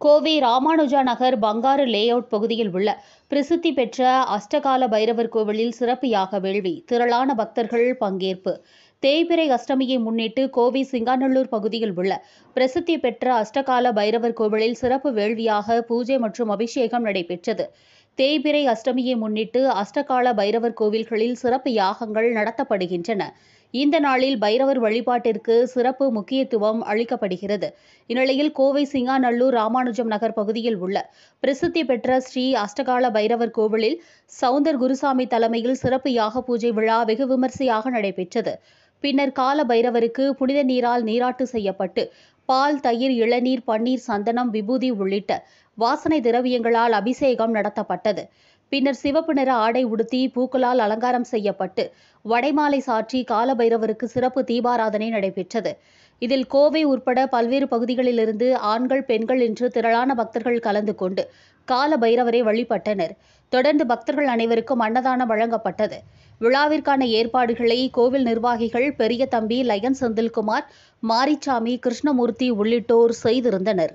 கோவை ராமானுஜா நகர் Bangaru layout பகுதியில் உள்ள பிரசித்தி பெற்ற அஷ்டகால பைரவர் கோவிலில் சிறப்பு யாக வேள்வி. திரளான பக்தர்கள் பங்கேற்பு. தேய்பிறை அஷ்டமியை முன்னிட்டு கோவை சிங்காநல்லூர் பகுதியில் உள்ள பிரசித்தி பெற்ற அஷ்டகால பைரவர் கோவிலில் சிறப்பு வேள்வியாக பூஜை மற்றும் அபிஷேகம் நடைபெற்றது. தேய்பிறை அஷ்டமியை முன்னிட்டு அஷ்டகால பைரவர் கோவில்களில் சிறப்பு யாகங்கள் நடத்தப்படுகின்றன. இந்த நாளில் பைரவர் வழிபாட்டிற்கு சிறப்பு முக்கியத்துவம் அளிக்கப்படுகிறது. இந்நிலையில் கோவை சிங்காநல்லூர் ராமானுஜம் நகர் பகுதியில் உள்ள பிரசித்தி பெற்ற ஸ்ரீ அஷ்டகால பைரவர் கோவிலில் சவுந்தர் குருசாமி தலைமையில் சிறப்பு யாக பூஜை விழா வெகு விமரிசையாக நடைபெற்றது. பின்னர் கால பைரவருக்கு புனித நீரால் நீராட்டு செய்யப்பட்டு பால், தயிர், இளநீர், பன்னீர், சந்தனம், விபூதி உள்ளிட்ட வாசனை திரவியங்களால் அபிஷேகம் நடத்தப்பட்டது. பின்னர் சிவப்பு நிற ஆடை உடுத்தி பூக்களால் அலங்காரம் செய்யப்பட்டு வடைமாலை சாற்றி காலபைரவருக்கு சிறப்பு தீபாராதனை நடைபெற்றது. இதில் கோவை உட்பட பல்வேறு பகுதிகளிலிருந்து ஆண்கள், பெண்கள் என்று திரளான பக்தர்கள் கலந்து கொண்டு கால பைரவரை வழிபட்டனர். தொடர்ந்து பக்தர்கள் அனைவருக்கும் அன்னதானம் வழங்கப்பட்டது. விழாவிற்கான ஏற்பாடுகளை கோவில் நிர்வாகிகள் பெரிய தம்பி, லயன் செந்தில்குமார், மாரிச்சாமி, கிருஷ்ணமூர்த்தி உள்ளிட்டோர் செய்திருந்தனர்.